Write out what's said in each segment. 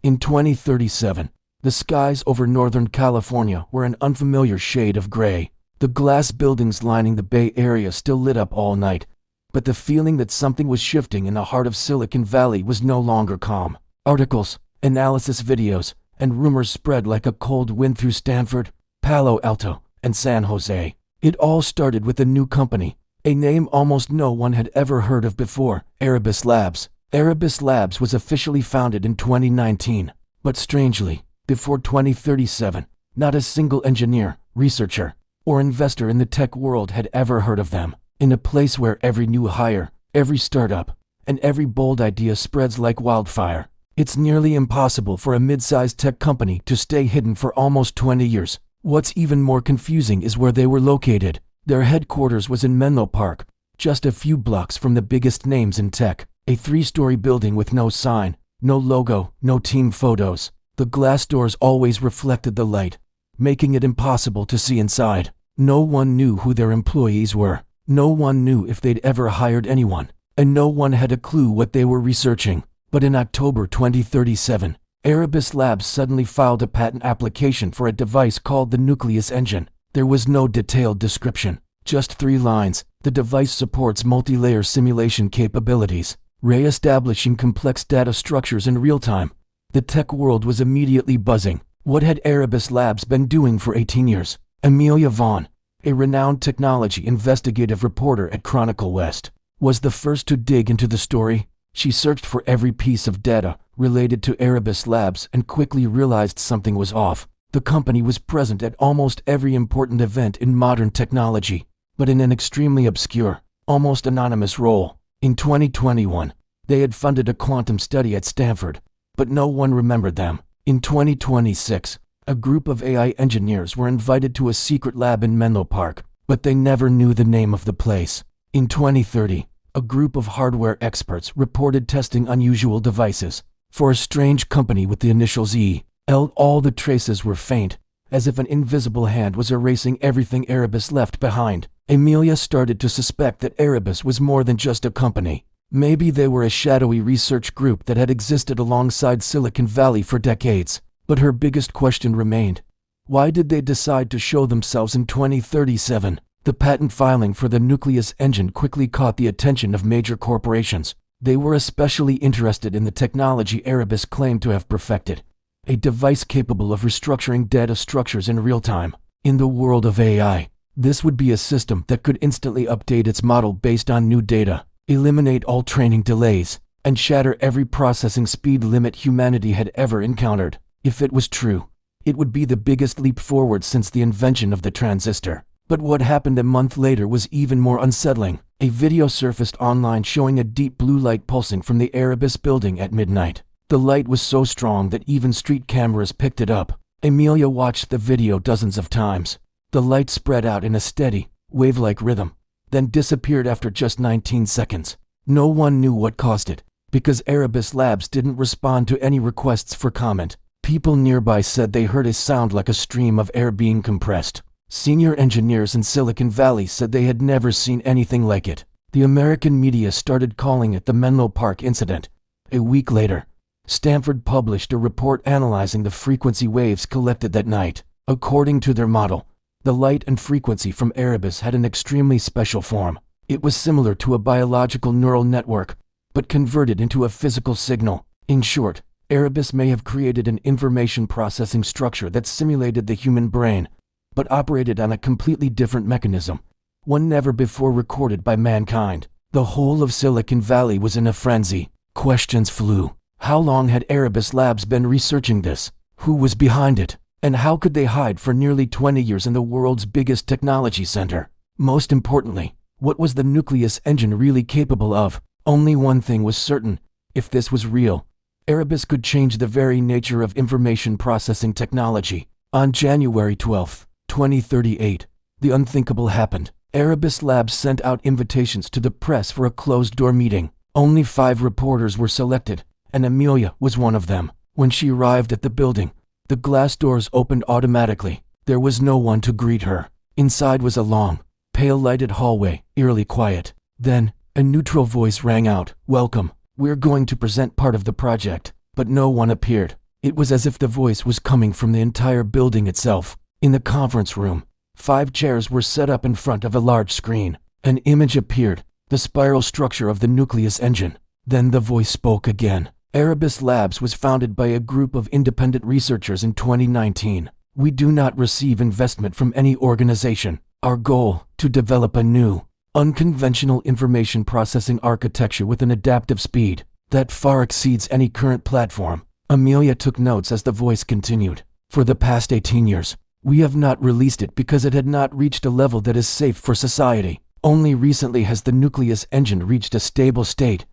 In 2037, the skies over Northern California were an unfamiliar shade of gray. The glass buildings lining the Bay Area still lit up all night, but the feeling that something was shifting in the heart of Silicon Valley was no longer calm. Articles, analysis videos, and rumors spread like a cold wind through Stanford, Palo Alto, and San Jose. It all started with a new company, a name almost no one had ever heard of before: Erebus Labs. Erebus Labs was officially founded in 2019, but strangely, before 2037, not a single engineer, researcher, or investor in the tech world had ever heard of them. In a place where every new hire, every startup, and every bold idea spreads like wildfire, it's nearly impossible for a mid-sized tech company to stay hidden for almost 20 years. What's even more confusing is where they were located. Their headquarters was in Menlo Park, just a few blocks from the biggest names in tech. A 3-story building with no sign, no logo, no team photos. The glass doors always reflected the light, making it impossible to see inside. No one knew who their employees were. No one knew if they'd ever hired anyone, and no one had a clue what they were researching. But in October 2037, Erebus Labs suddenly filed a patent application for a device called the nucleus engine. There was no detailed description, just 3 lines. The device supports multi-layer simulation capabilities, re-establishing complex data structures in real time. The tech world was immediately buzzing. What had Erebus Labs been doing for 18 years? Amelia Vaughn, a renowned technology investigative reporter at Chronicle West, was the first to dig into the story. She searched for every piece of data related to Erebus Labs and quickly realized something was off. The company was present at almost every important event in modern technology, but in an extremely obscure, almost anonymous role. In 2021, they had funded a quantum study at Stanford, but no one remembered them. In 2026, a group of AI engineers were invited to a secret lab in Menlo Park, but they never knew the name of the place. In 2030, a group of hardware experts reported testing unusual devices for a strange company with the initials E.L. All the traces were faint, as if an invisible hand was erasing everything Erebus left behind. Amelia started to suspect that Erebus was more than just a company. Maybe they were a shadowy research group that had existed alongside Silicon Valley for decades. But her biggest question remained: why did they decide to show themselves in 2037? The patent filing for the nucleus engine quickly caught the attention of major corporations. They were especially interested in the technology Erebus claimed to have perfected, a device capable of restructuring data structures in real time. In the world of AI, this would be a system that could instantly update its model based on new data, eliminate all training delays, and shatter every processing speed limit humanity had ever encountered. If it was true, it would be the biggest leap forward since the invention of the transistor. But what happened a month later was even more unsettling. A video surfaced online showing a deep blue light pulsing from the Erebus building at midnight. The light was so strong that even street cameras picked it up. Amelia watched the video dozens of times. The light spread out in a steady, wave-like rhythm, then disappeared after just 19 seconds. No one knew what caused it, because Erebus Labs didn't respond to any requests for comment. People nearby said they heard a sound like a stream of air being compressed. Senior engineers in Silicon Valley said they had never seen anything like it. The American media started calling it the Menlo Park incident. A week later, Stanford published a report analyzing the frequency waves collected that night. According to their model, the light and frequency from Erebus had an extremely special form. It was similar to a biological neural network, but converted into a physical signal. In short, Erebus may have created an information processing structure that simulated the human brain, but operated on a completely different mechanism, one never before recorded by mankind. The whole of Silicon Valley was in a frenzy. Questions flew. How long had Erebus Labs been researching this? Who was behind it? And how could they hide for nearly 20 years in the world's biggest technology center? Most importantly, what was the nucleus engine really capable of? Only one thing was certain: if this was real, Erebus could change the very nature of information processing technology. On January 12, 2038, the unthinkable happened. Erebus Labs sent out invitations to the press for a closed-door meeting. Only 5 reporters were selected, and Amelia was one of them. When she arrived at the building, the glass doors opened automatically. There was no one to greet her. Inside was a long, pale-lighted hallway, eerily quiet. Then, a neutral voice rang out, "Welcome. We're going to present part of the project." But no one appeared. It was as if the voice was coming from the entire building itself. In the conference room, 5 chairs were set up in front of a large screen. An image appeared, the spiral structure of the nucleus engine. Then the voice spoke again. Erebus Labs was founded by a group of independent researchers in 2019. We do not receive investment from any organization. Our goal, to develop a new, unconventional information processing architecture with an adaptive speed that far exceeds any current platform. Amelia took notes as the voice continued. For the past 18 years, we have not released it because it had not reached a level that is safe for society. Only recently has the nucleus engine reached a stable state.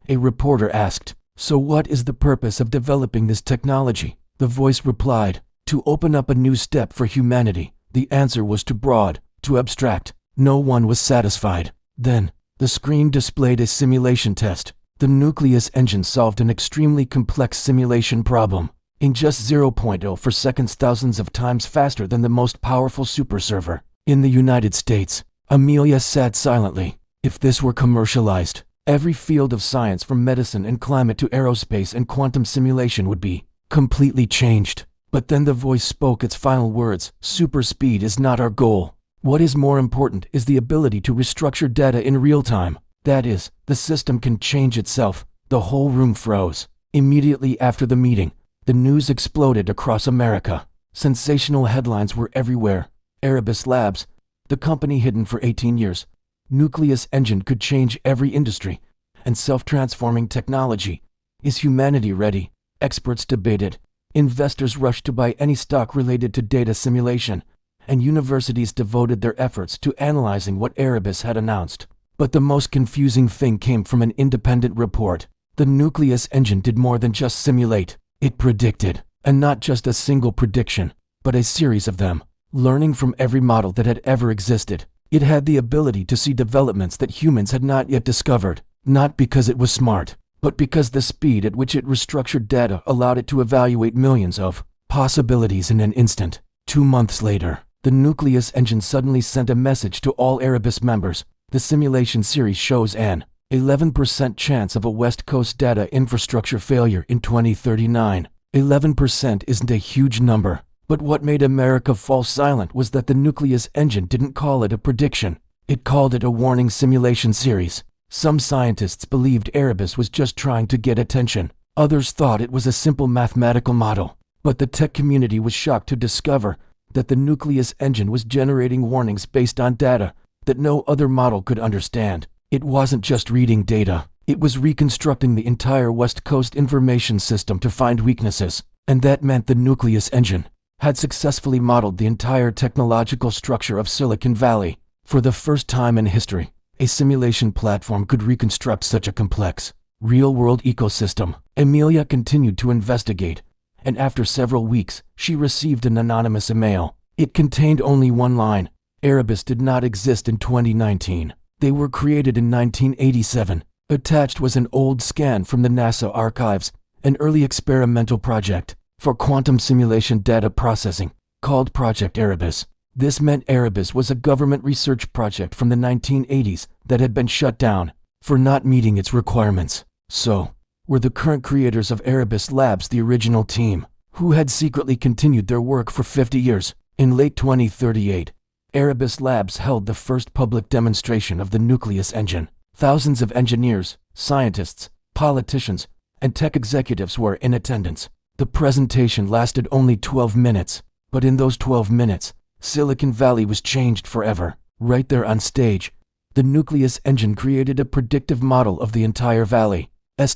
A reporter asked, "So what is the purpose of developing this technology?" The voice replied, "To open up a new step for humanity." The answer was too broad, too abstract. No one was satisfied. Then, the screen displayed a simulation test. The nucleus engine solved an extremely complex simulation problem in just 0.04 seconds, thousands of times faster than the most powerful super server in the United States. Amelia sat silently. If this were commercialized, every field of science from medicine and climate to aerospace and quantum simulation would be completely changed. But then the voice spoke its final words. Super speed is not our goal. What is more important is the ability to restructure data in real time. That is, the system can change itself. The whole room froze. Immediately after the meeting, the news exploded across America. Sensational headlines were everywhere. Erebus Labs, the company hidden for 18 years. Nucleus engine could change every industry. And self-transforming technology. Is humanity ready? Experts debated. Investors rushed to buy any stock related to data simulation. And universities devoted their efforts to analyzing what Erebus had announced. But the most confusing thing came from an independent report. The nucleus engine did more than just simulate. It predicted. And not just a single prediction, but a series of them. Learning from every model that had ever existed. It had the ability to see developments that humans had not yet discovered. Not because it was smart, but because the speed at which it restructured data allowed it to evaluate millions of possibilities in an instant. 2 months later, the nucleus engine suddenly sent a message to all Erebus members. The simulation series shows an 11% chance of a West Coast data infrastructure failure in 2039. 11% isn't a huge number, but what made America fall silent was that the nucleus engine didn't call it a prediction. It called it a warning simulation series. Some scientists believed Erebus was just trying to get attention. Others thought it was a simple mathematical model. But the tech community was shocked to discover that the nucleus engine was generating warnings based on data that no other model could understand. It wasn't just reading data. It was reconstructing the entire West Coast information system to find weaknesses. And that meant the nucleus engine had successfully modeled the entire technological structure of Silicon Valley. For the first time in history, a simulation platform could reconstruct such a complex, real-world ecosystem. Amelia continued to investigate, and after several weeks, she received an anonymous email. It contained only one line. Erebus did not exist in 2019. They were created in 1987. Attached was an old scan from the NASA archives, an early experimental project for quantum simulation data processing, called Project Erebus. This meant Erebus was a government research project from the 1980s that had been shut down for not meeting its requirements. So, were the current creators of Erebus Labs the original team, who had secretly continued their work for 50 years? In late 2038, Erebus Labs held the first public demonstration of the nucleus engine. Thousands of engineers, scientists, politicians, and tech executives were in attendance. The presentation lasted only 12 minutes, but in those 12 minutes, Silicon Valley was changed forever. Right there on stage, the nucleus engine created a predictive model of the entire valley's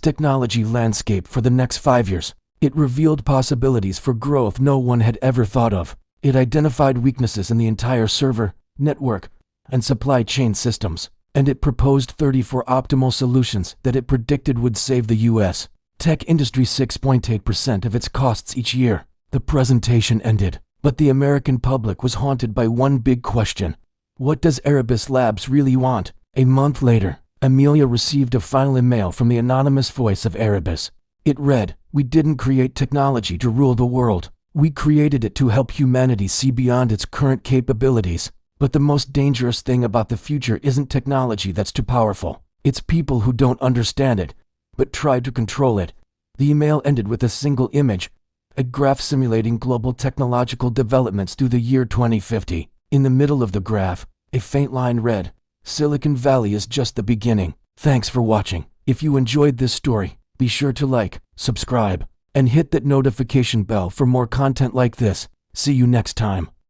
technology landscape for the next 5 years. It revealed possibilities for growth no one had ever thought of. It identified weaknesses in the entire server, network, and supply chain systems, and it proposed 34 optimal solutions that it predicted would save the U.S. tech industry 6.8% of its costs each year. The presentation ended, but the American public was haunted by one big question. What does Erebus Labs really want? A month later, Amelia received a final email from the anonymous voice of Erebus. It read, "We didn't create technology to rule the world. We created it to help humanity see beyond its current capabilities. But the most dangerous thing about the future isn't technology that's too powerful. It's people who don't understand it, but try to control it." The email ended with a single image, a graph simulating global technological developments through the year 2050. In the middle of the graph, a faint line read, "Silicon Valley is just the beginning." Thanks for watching. If you enjoyed this story, be sure to like, subscribe, and hit that notification bell for more content like this. See you next time.